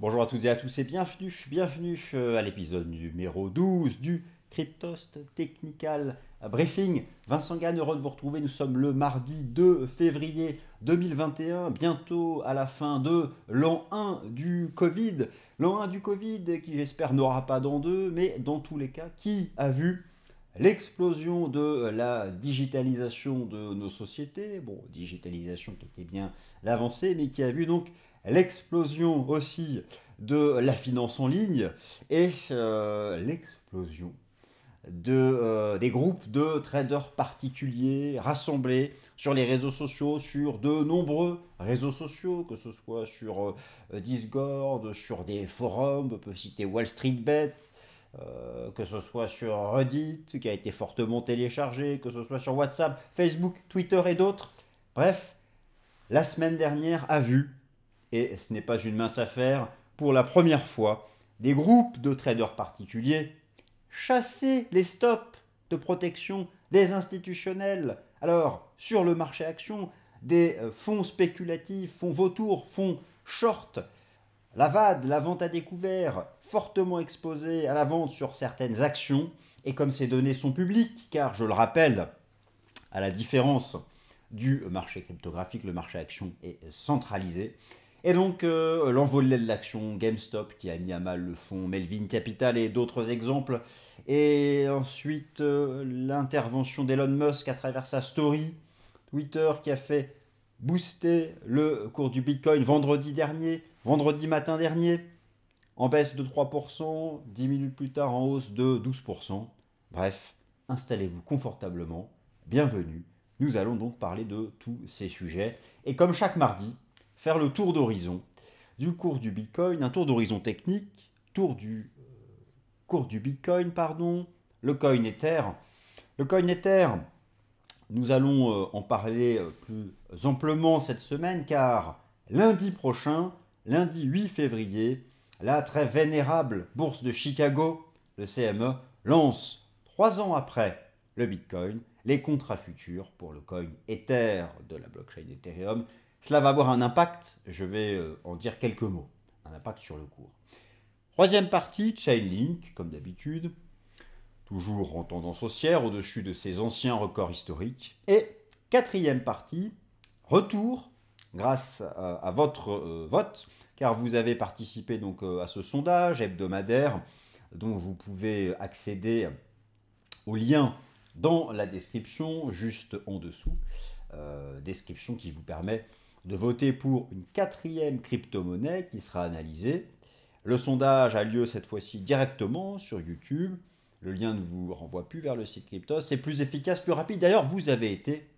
Bonjour à toutes et à tous et bienvenue à l'épisode numéro 12 du Cryptost Technical Briefing. Vincent Gann, heureux de vous retrouver. Nous sommes le mardi 2 février 2021, bientôt à la fin de l'an 1 du Covid. L'an 1 du Covid qui j'espère n'aura pas d'an 2, mais dans tous les cas, qui a vu l'explosion de la digitalisation de nos sociétés, bon, digitalisation qui était bien l'avancée, mais qui a vu donc l'explosion aussi de la finance en ligne et l'explosion des groupes de traders particuliers rassemblés sur les réseaux sociaux, sur de nombreux réseaux sociaux, que ce soit sur Discord, sur des forums, on peut citer Wall Street Bet, que ce soit sur Reddit, qui a été fortement téléchargé, que ce soit sur WhatsApp, Facebook, Twitter et d'autres. Bref, la semaine dernière a vu, et ce n'est pas une mince affaire, pour la première fois, des groupes de traders particuliers chasser les stops de protection des institutionnels. Alors, sur le marché action, des fonds spéculatifs, fonds vautours, fonds short, la VAD, la vente à découvert, fortement exposée à la vente sur certaines actions, et comme ces données sont publiques, car je le rappelle, à la différence du marché cryptographique, le marché action est centralisé. Et donc l'envolée de l'action GameStop qui a mis à mal le fonds Melvin Capital et d'autres exemples. Et ensuite l'intervention d'Elon Musk à travers sa story Twitter qui a fait booster le cours du Bitcoin vendredi matin dernier, en baisse de 3%, 10 minutes plus tard en hausse de 12%. Bref, installez-vous confortablement, bienvenue. Nous allons donc parler de tous ces sujets. Et comme chaque mardi, faire le tour d'horizon du cours du Bitcoin, un tour d'horizon technique, tour du cours du Bitcoin, pardon, le coin Ether. Le coin Ether, nous allons en parler plus amplement cette semaine, car lundi prochain, lundi 8 février, la très vénérable bourse de Chicago, le CME, lance 3 ans après le Bitcoin les contrats futurs pour le coin Ether de la blockchain Ethereum. Cela va avoir un impact, je vais en dire quelques mots, un impact sur le cours. Troisième partie, Chainlink, comme d'habitude, toujours en tendance haussière, au-dessus de ses anciens records historiques. Et quatrième partie, retour, grâce à votre vote, car vous avez participé donc à ce sondage hebdomadaire, dont vous pouvez accéder au lien dans la description, juste en dessous, description qui vous permet de voter pour une quatrième crypto-monnaie qui sera analysée. Le sondage a lieu cette fois-ci directement sur YouTube. Le lien ne vous renvoie plus vers le site Cryptos. C'est plus efficace, plus rapide. D'ailleurs, vous avez été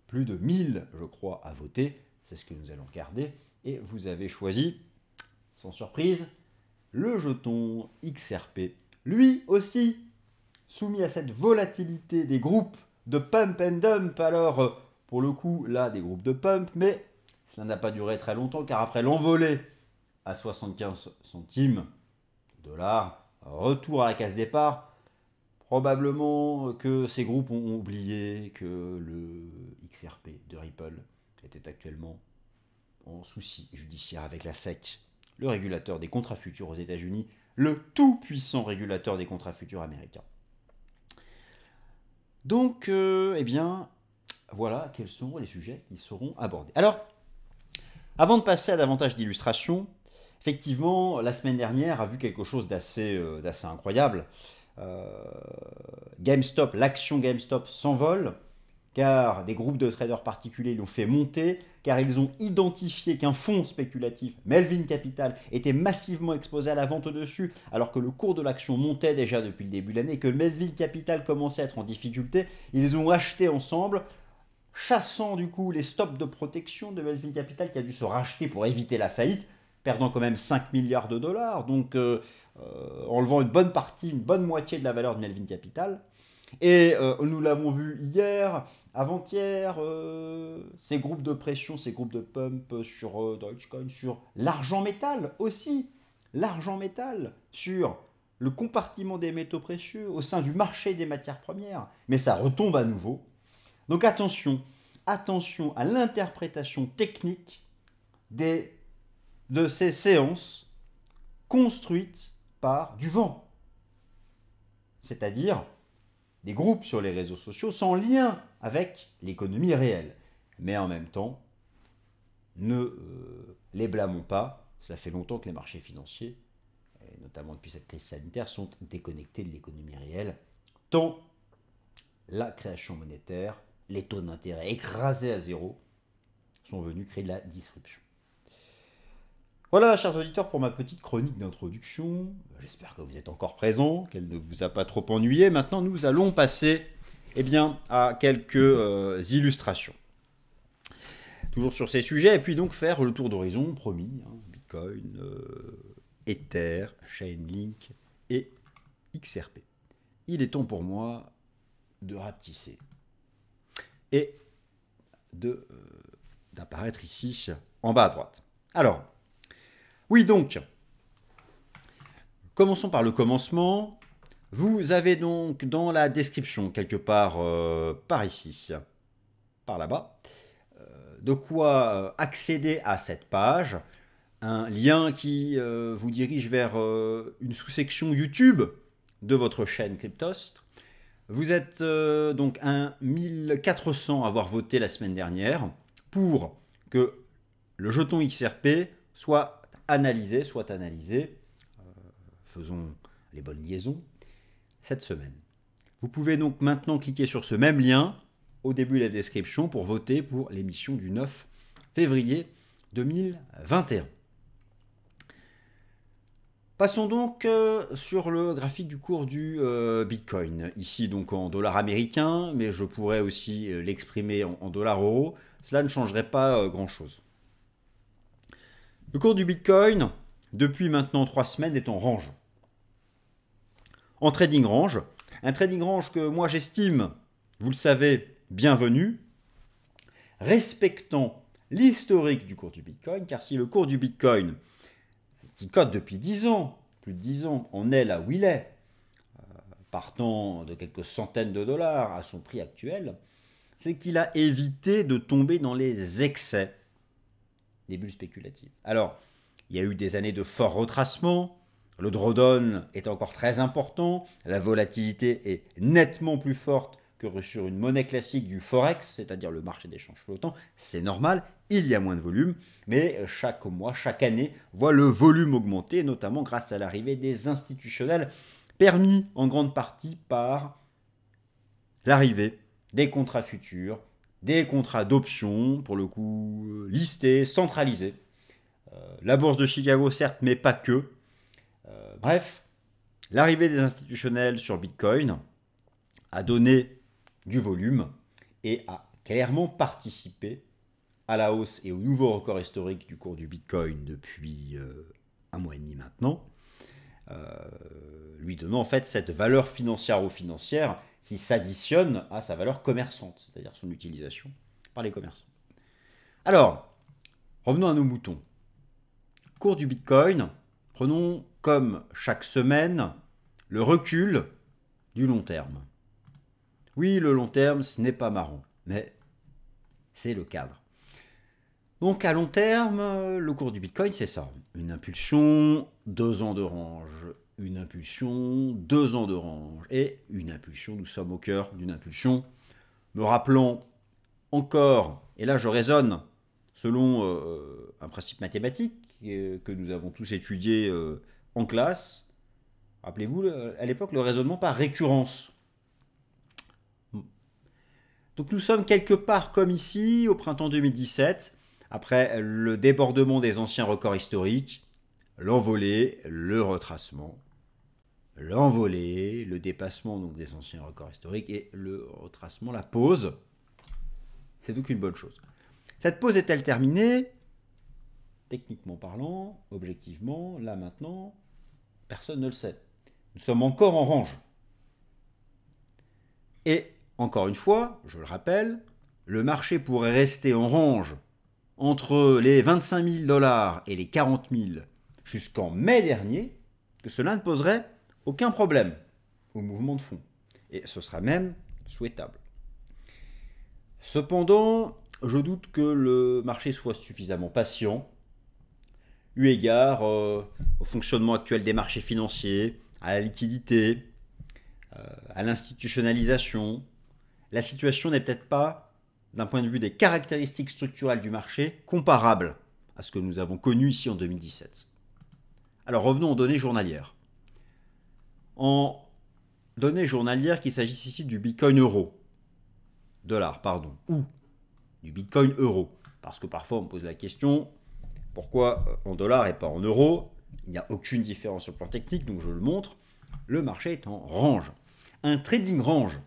plus de 1000, je crois, à voter. C'est ce que nous allons regarder. Et vous avez choisi, sans surprise, le jeton XRP. Lui aussi, soumis à cette volatilité des groupes de pump and dump. Alors, pour le coup, là, des groupes de pump, mais ça n'a pas duré très longtemps, car après l'envolée à 75 centimes de dollars, retour à la case départ, probablement que ces groupes ont oublié que le XRP de Ripple était actuellement en souci judiciaire avec la SEC, le régulateur des contrats futurs aux États-Unis, le tout-puissant régulateur des contrats futurs américains. Donc, eh bien, voilà quels sont les sujets qui seront abordés. Alors, avant de passer à davantage d'illustrations, effectivement, la semaine dernière a vu quelque chose d'assez incroyable. GameStop, l'action GameStop s'envole, car des groupes de traders particuliers l'ont fait monter, car ils ont identifié qu'un fonds spéculatif, Melvin Capital, était massivement exposé à la vente dessus, alors que le cours de l'action montait déjà depuis le début de l'année, et que Melvin Capital commençait à être en difficulté. Ils ont acheté ensemble, chassant du coup les stops de protection de Melvin Capital, qui a dû se racheter pour éviter la faillite, perdant quand même 5 milliards de dollars, donc enlevant une bonne partie, une bonne moitié de la valeur de Melvin Capital. Et nous l'avons vu hier, avant-hier, ces groupes de pression, ces groupes de pump sur Dogecoin, sur l'argent métal aussi, l'argent métal, sur le compartiment des métaux précieux au sein du marché des matières premières. Mais ça retombe à nouveau. Donc attention, attention à l'interprétation technique de ces séances construites par du vent. C'est-à-dire des groupes sur les réseaux sociaux sans lien avec l'économie réelle. Mais en même temps, ne les blâmons pas. Cela fait longtemps que les marchés financiers, et notamment depuis cette crise sanitaire, sont déconnectés de l'économie réelle, tant la création monétaire, les taux d'intérêt écrasés à zéro, sont venus créer de la disruption. Voilà, chers auditeurs, pour ma petite chronique d'introduction. J'espère que vous êtes encore présents, qu'elle ne vous a pas trop ennuyé. Maintenant, nous allons passer à quelques illustrations. Toujours sur ces sujets, et puis donc faire le tour d'horizon, promis, Bitcoin, Ether, Chainlink et XRP. Il est temps pour moi de rapetisser et d'apparaître ici en bas à droite. Alors, oui donc, commençons par le commencement. Vous avez donc dans la description, quelque part par ici, par là-bas, de quoi accéder à cette page. Un lien qui vous dirige vers une sous-section YouTube de votre chaîne Cryptost. Vous êtes donc 1400 à avoir voté la semaine dernière pour que le jeton XRP soit analysé. Faisons les bonnes liaisons cette semaine. Vous pouvez donc maintenant cliquer sur ce même lien au début de la description pour voter pour l'émission du 9 février 2021. Passons donc sur le graphique du cours du Bitcoin. Ici donc en dollars américains, mais je pourrais aussi l'exprimer en dollars euros. Cela ne changerait pas grand-chose. Le cours du Bitcoin, depuis maintenant 3 semaines, est en range. En trading range. Un trading range que moi j'estime, vous le savez, bienvenu, respectant l'historique du cours du Bitcoin, car si le cours du Bitcoin, qui cote depuis 10 ans, plus de 10 ans, en est là où il est, partant de quelques centaines de dollars à son prix actuel, c'est qu'il a évité de tomber dans les excès des bulles spéculatives. Alors, il y a eu des années de fort retracement, le drawdown est encore très important, la volatilité est nettement plus forte que sur une monnaie classique du Forex, c'est-à-dire le marché d'échange flottant, c'est normal, il y a moins de volume, mais chaque mois, chaque année, voit le volume augmenter, notamment grâce à l'arrivée des institutionnels, permis en grande partie par l'arrivée des contrats futurs, des contrats d'options, pour le coup listés, centralisés. La bourse de Chicago, certes, mais pas que. Bref, l'arrivée des institutionnels sur Bitcoin a donné du volume et a clairement participé à la hausse et au nouveau record historique du cours du Bitcoin depuis un mois et demi maintenant, lui donnant en fait cette valeur financière qui s'additionne à sa valeur commerçante, c'est-à-dire son utilisation par les commerçants. Alors, revenons à nos moutons. Cours du Bitcoin, prenons comme chaque semaine le recul du long terme. Oui, le long terme, ce n'est pas marrant, mais c'est le cadre. Donc à long terme, le cours du Bitcoin, c'est ça. Une impulsion, 2 ans de range. Une impulsion, 2 ans de range. Et une impulsion, nous sommes au cœur d'une impulsion. Me rappelant encore, et là je raisonne selon un principe mathématique que nous avons tous étudié en classe. Rappelez-vous, à l'époque, le raisonnement par récurrence. Donc nous sommes quelque part comme ici, au printemps 2017, après le débordement des anciens records historiques, l'envolée, le retracement, l'envolée, le dépassement donc des anciens records historiques et le retracement, la pause. C'est donc une bonne chose. Cette pause est-elle terminée? Techniquement parlant, objectivement, là maintenant, personne ne le sait. Nous sommes encore en range. Et encore une fois, je le rappelle, le marché pourrait rester en range entre les 25 000 $ et les 40 000 jusqu'en mai dernier, que cela ne poserait aucun problème au mouvement de fond. Et ce sera même souhaitable. Cependant, je doute que le marché soit suffisamment patient. eu égard au fonctionnement actuel des marchés financiers, à la liquidité, à l'institutionnalisation. La situation n'est peut-être pas, d'un point de vue des caractéristiques structurelles du marché, comparable à ce que nous avons connu ici en 2017. Alors revenons aux données journalières. En données journalières, qu'il s'agisse ici du Bitcoin euro, dollar, pardon, ou du Bitcoin euro. Parce que parfois on me pose la question, pourquoi en dollars et pas en euros? Il n'y a aucune différence sur le plan technique, donc je le montre. Le marché est en range. Un trading range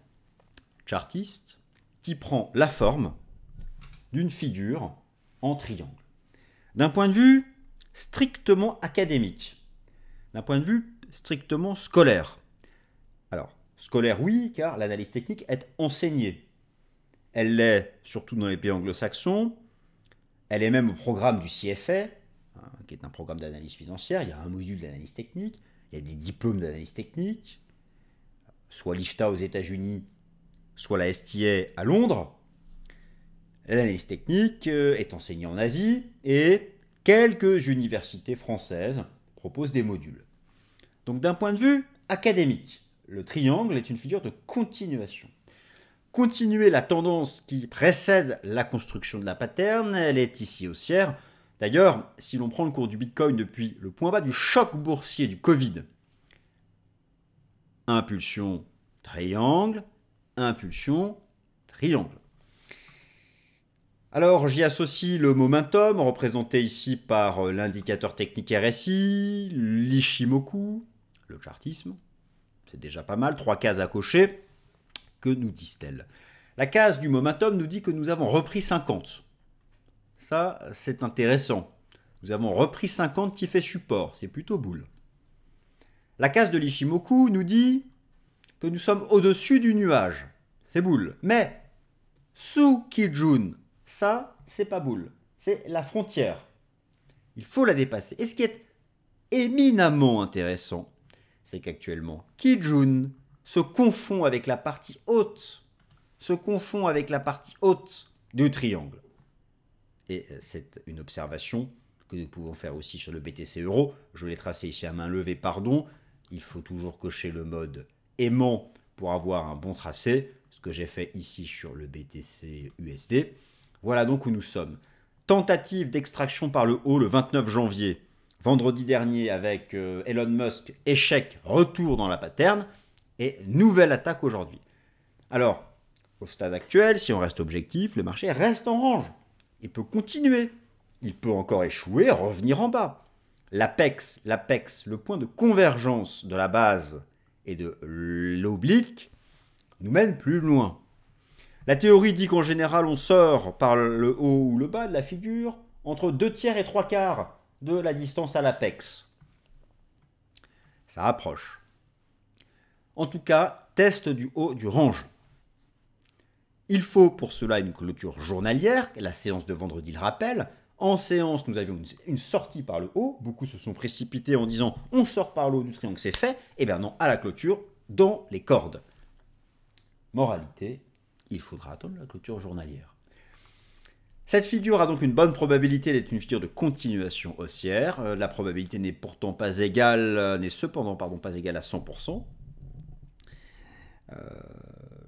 chartiste qui prend la forme d'une figure en triangle. D'un point de vue strictement académique, d'un point de vue strictement scolaire. Alors, scolaire oui, car l'analyse technique est enseignée. Elle l'est surtout dans les pays anglo-saxons. Elle est même au programme du CFA, qui est un programme d'analyse financière. Il y a un module d'analyse technique. Il y a des diplômes d'analyse technique, soit l'IFTA aux États-Unis, soit la STA à Londres. L'analyse technique est enseignée en Asie et quelques universités françaises proposent des modules. Donc d'un point de vue académique, le triangle est une figure de continuation. Continuer la tendance qui précède la construction de la pattern, elle est ici haussière. D'ailleurs, si l'on prend le cours du Bitcoin depuis le point bas du choc boursier du Covid, impulsion, triangle, impulsion, triangle. Alors, j'y associe le momentum, représenté ici par l'indicateur technique RSI, l'Ishimoku, le chartisme. C'est déjà pas mal, 3 cases à cocher. Que nous disent-elles? La case du momentum nous dit que nous avons repris 50. Ça, c'est intéressant. Nous avons repris 50 qui fait support, c'est plutôt boule. La case de l'Ishimoku nous dit que nous sommes au-dessus du nuage. C'est boule. Mais sous Kijun, ça, c'est pas boule. C'est la frontière. Il faut la dépasser. Et ce qui est éminemment intéressant, c'est qu'actuellement, Kijun se confond avec la partie haute, du triangle. Et c'est une observation que nous pouvons faire aussi sur le BTC euro. Je l'ai tracé ici à main levée, pardon. Il faut toujours cocher le mode aimant pour avoir un bon tracé, ce que j'ai fait ici sur le BTC USD. Voilà donc où nous sommes. Tentative d'extraction par le haut le 29 janvier, vendredi dernier avec Elon Musk, échec, retour dans la pattern, et nouvelle attaque aujourd'hui. Alors, au stade actuel, si on reste objectif, le marché reste en range. Il peut continuer. Il peut encore échouer, revenir en bas. L'apex, le point de convergence de la base et de l'oblique, nous mène plus loin. La théorie dit qu'en général, on sort par le haut ou le bas de la figure entre 2 tiers et 3 quarts de la distance à l'apex. Ça approche. En tout cas, test du haut du range. Il faut pour cela une clôture journalière, la séance de vendredi le rappelle. En séance, nous avions une sortie par le haut. Beaucoup se sont précipités en disant on sort par le haut du triangle, c'est fait. Eh bien non, à la clôture, dans les cordes. Moralité, il faudra attendre la clôture journalière. Cette figure a donc une bonne probabilité d'être une figure de continuation haussière. La probabilité n'est cependant pas égale à 100%.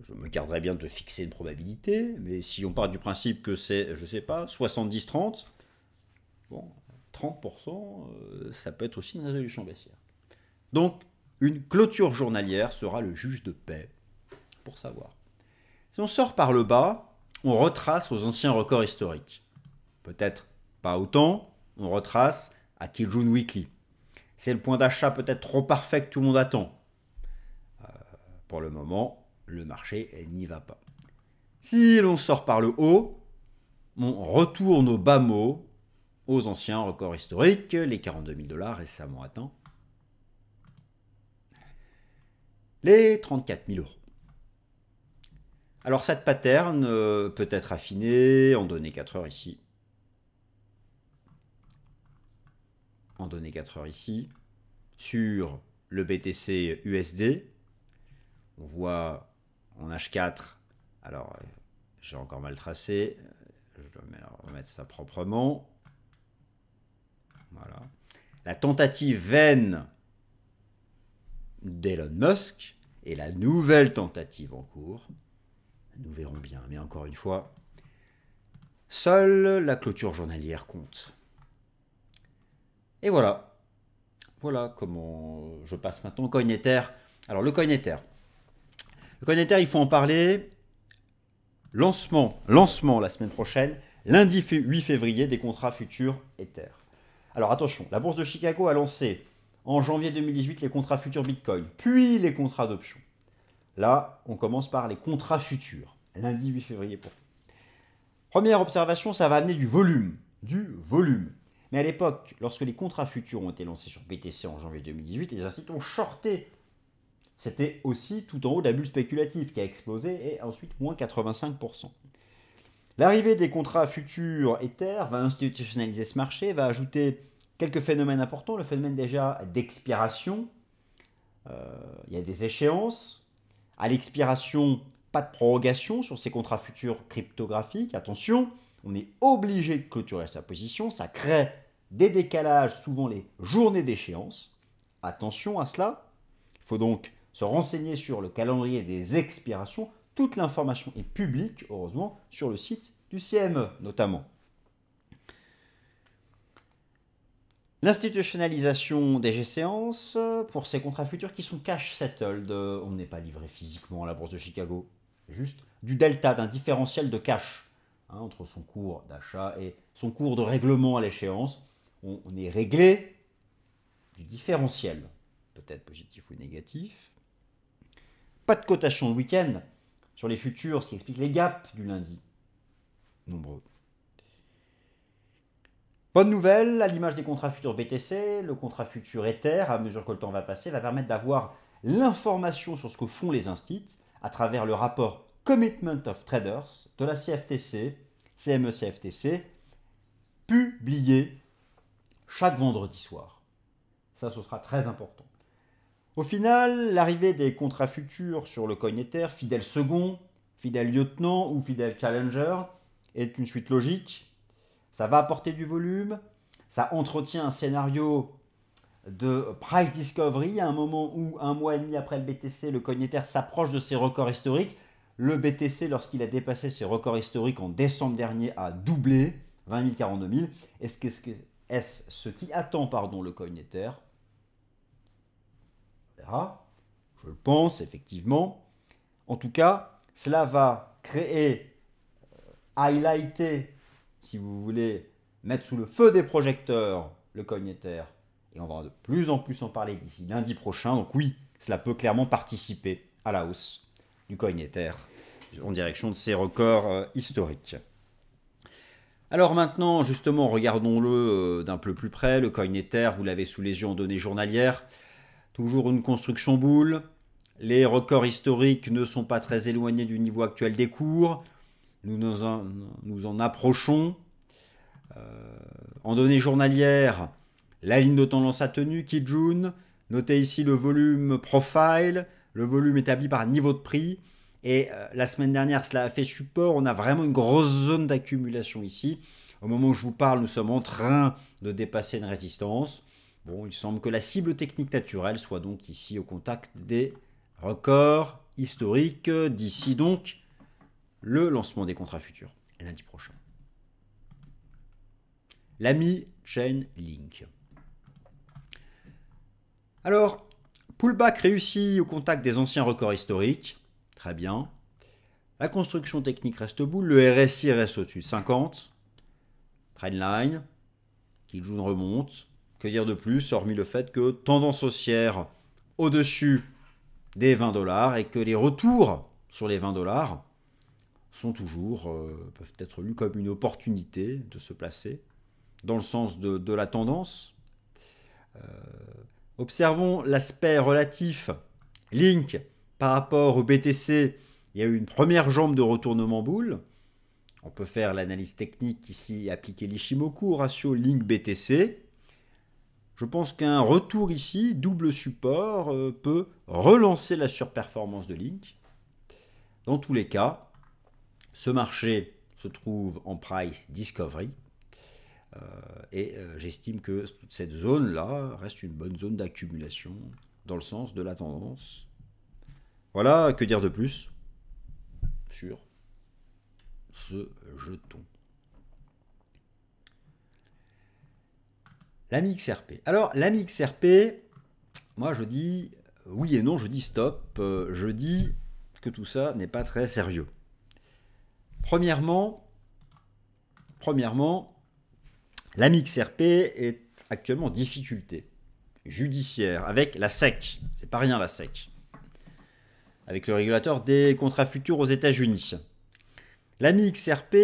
Je me garderai bien de fixer une probabilité, mais si on part du principe que c'est, je ne sais pas, 70-30, bon, 30%, ça peut être aussi une résolution baissière. Donc, une clôture journalière sera le juge de paix, pour savoir. Si on sort par le bas, on retrace aux anciens records historiques. Peut-être pas autant, on retrace à Kijun Weekly. C'est le point d'achat peut-être trop parfait que tout le monde attend. Pour le moment, le marché n'y va pas. Si l'on sort par le haut, on retourne au bas mot, aux anciens records historiques, les 42 000 $ récemment atteints, les 34 000 €. Alors cette pattern peut être affinée en données 4 heures ici. En données 4 heures ici. Sur le BTC USD, on voit en H4, alors j'ai encore mal tracé, je dois remettre ça proprement. Voilà. La tentative vaine d'Elon Musk et la nouvelle tentative en cours. Nous verrons bien, mais encore une fois, seule la clôture journalière compte. Et voilà. Voilà comment je passe maintenant au Coin Ether. Alors le Coin Ether. Le Coin Ether, il faut en parler. Lancement la semaine prochaine, lundi 8 février, des contrats futurs Ether. Alors attention, la bourse de Chicago a lancé en janvier 2018 les contrats futurs Bitcoin, puis les contrats d'options. Là, on commence par les contrats futurs, lundi 8 février. Première observation, ça va amener du volume. Mais à l'époque, lorsque les contrats futurs ont été lancés sur BTC en janvier 2018, les instituts ont shorté. C'était aussi tout en haut de la bulle spéculative qui a explosé et ensuite moins 85%. L'arrivée des contrats futurs Ether va institutionnaliser ce marché, va ajouter quelques phénomènes importants. Le phénomène déjà d'expiration. Il y a des échéances. À l'expiration, pas de prorogation sur ces contrats futurs cryptographiques. Attention, on est obligé de clôturer sa position. Ça crée des décalages, souvent les journées d'échéance. Attention à cela. Il faut donc se renseigner sur le calendrier des expirations. Toute l'information est publique, heureusement, sur le site du CME notamment. L'institutionnalisation des échéances pour ces contrats futurs qui sont cash settled. On n'est pas livré physiquement à la bourse de Chicago. Juste du delta, d'un différentiel de cash entre son cours d'achat et son cours de règlement à l'échéance. On est réglé du différentiel, peut-être positif ou négatif. Pas de cotation le week-end sur les futurs, ce qui explique les gaps du lundi. Nombreux. Bonne nouvelle, à l'image des contrats futurs BTC, le contrat futur Ether, à mesure que le temps va passer, va permettre d'avoir l'information sur ce que font les instituts à travers le rapport Commitment of Traders de la CFTC, CME-CFTC, publié chaque vendredi soir. Ça, ce sera très important. Au final, l'arrivée des contrats futurs sur le Coin Ether, fidèle second, fidèle lieutenant ou fidèle challenger, est une suite logique. Ça va apporter du volume, ça entretient un scénario de price discovery à un moment où, un mois et demi après le BTC, le Coin Ether s'approche de ses records historiques. Le BTC, lorsqu'il a dépassé ses records historiques en décembre dernier, a doublé, 20 000, 42 000. Est-ce ce qui attend le Coin Ether? Je le pense, effectivement. En tout cas, cela va créer, highlighter, si vous voulez, mettre sous le feu des projecteurs le Coin Ether. Et on va de plus en plus en parler d'ici lundi prochain. Donc oui, cela peut clairement participer à la hausse du Coin Ether en direction de ses records historiques. Alors maintenant, justement, regardons-le d'un peu plus près. Le Coin Ether, vous l'avez sous les yeux en données journalières. Toujours une construction boule. Les records historiques ne sont pas très éloignés du niveau actuel des cours. Nous en approchons. En données journalières, la ligne de tendance a tenu, Kijun. Notez ici le volume profile, le volume établi par niveau de prix. Et la semaine dernière, cela a fait support. On a vraiment une grosse zone d'accumulation ici. Au moment où je vous parle, nous sommes en train de dépasser une résistance. Bon, il semble que la cible technique naturelle soit donc ici au contact des records historiques. D'ici donc le lancement des contrats futurs lundi prochain. L'ami Chainlink. Alors, pullback réussi au contact des anciens records historiques. Très bien. La construction technique reste boule. Le RSI reste au-dessus de 50. Trendline. Kijun remonte. Que dire de plus, hormis le fait que tendance haussière au-dessus des 20 $ et que les retours sur les 20 $ sont toujours, peuvent être lus comme une opportunité de se placer dans le sens de la tendance. Observons l'aspect relatif Link par rapport au BTC. Il y a eu une première jambe de retournement boule. On peut faire l'analyse technique ici et appliquer l'Ishimoku au ratio Link BTC. Je pense qu'un retour ici, double support, peut relancer la surperformance de Link. Dans tous les cas, ce marché se trouve en price discovery. J'estime que toute cette zone-là reste une bonne zone d'accumulation dans le sens de la tendance. Voilà, que dire de plus sur ce jeton. L'AMI XRP. Alors, l'AMI XRP, moi je dis oui et non, je dis stop. Je dis que tout ça n'est pas très sérieux. Premièrement, l'AMI XRP est actuellement en difficulté judiciaire avec la SEC. C'est pas rien la SEC. Avec le régulateur des contrats futurs aux États-Unis. L'AMI XRP,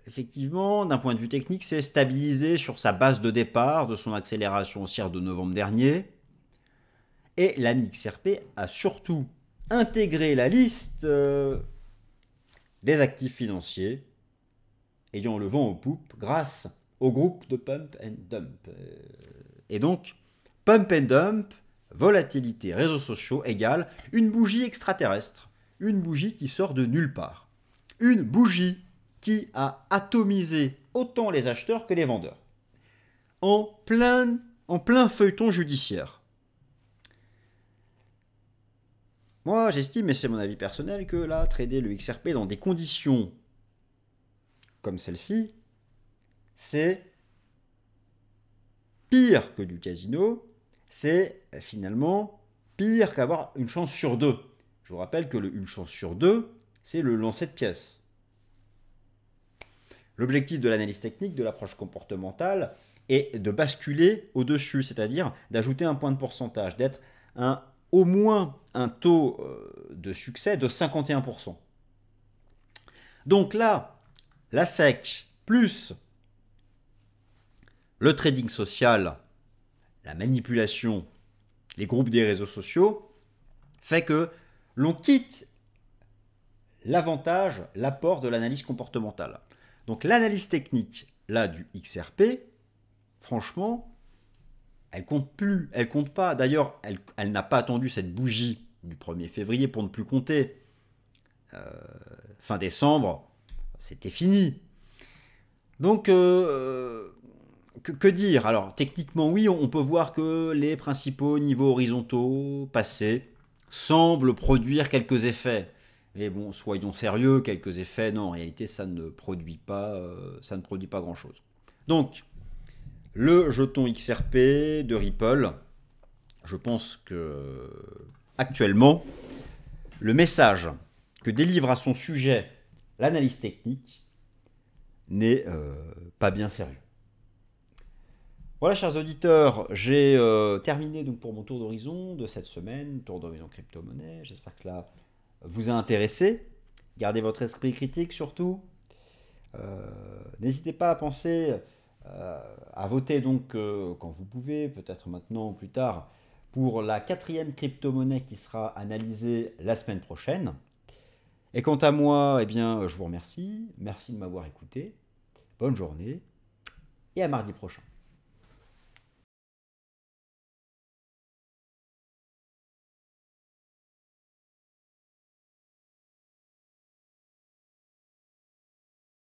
effectivement, d'un point de vue technique, s'est stabilisé sur sa base de départ de son accélération haussière de novembre dernier. Et l'AMI XRP a surtout intégré la liste des actifs financiers ayant le vent aux poupes grâce au groupe de Pump and Dump. Et donc, Pump and Dump, volatilité, réseaux sociaux égale une bougie extraterrestre, une bougie qui sort de nulle part, une bougie qui a atomisé autant les acheteurs que les vendeurs, en plein feuilleton judiciaire. Moi, j'estime, et c'est mon avis personnel, que là, trader le XRP dans des conditions comme celle-ci, c'est pire que du casino, c'est finalement pire qu'avoir une chance sur deux. Je vous rappelle que une chance sur deux, c'est le lancer de pièces. L'objectif de l'analyse technique, de l'approche comportementale, est de basculer au-dessus, c'est-à-dire d'ajouter un point de pourcentage, d'être au moins un taux de succès de 51%. Donc là, la SEC plus le trading social, la manipulation, les groupes des réseaux sociaux, fait que l'on quitte l'avantage, l'apport de l'analyse comportementale. Donc l'analyse technique, là, du XRP, franchement, elle compte plus, elle compte pas. D'ailleurs, elle n'a pas attendu cette bougie du 1er février pour ne plus compter. Fin décembre, c'était fini. Donc, que dire? Alors, techniquement, oui, on peut voir que les principaux niveaux horizontaux passés semblent produire quelques effets. Mais bon, soyons sérieux, quelques effets, non, en réalité, ça ne produit pas grand-chose. Donc, le jeton XRP de Ripple, je pense que actuellement, le message que délivre à son sujet l'analyse technique n'est pas bien sérieux. Voilà, chers auditeurs, j'ai terminé donc pour mon tour d'horizon de cette semaine, tour d'horizon crypto-monnaie. J'espère que cela vous a intéressé. Gardez votre esprit critique surtout. N'hésitez pas à penser à voter donc quand vous pouvez, peut-être maintenant ou plus tard, pour la 4e crypto-monnaie qui sera analysée la semaine prochaine. Et quant à moi, eh bien, je vous remercie. Merci de m'avoir écouté. Bonne journée et à mardi prochain.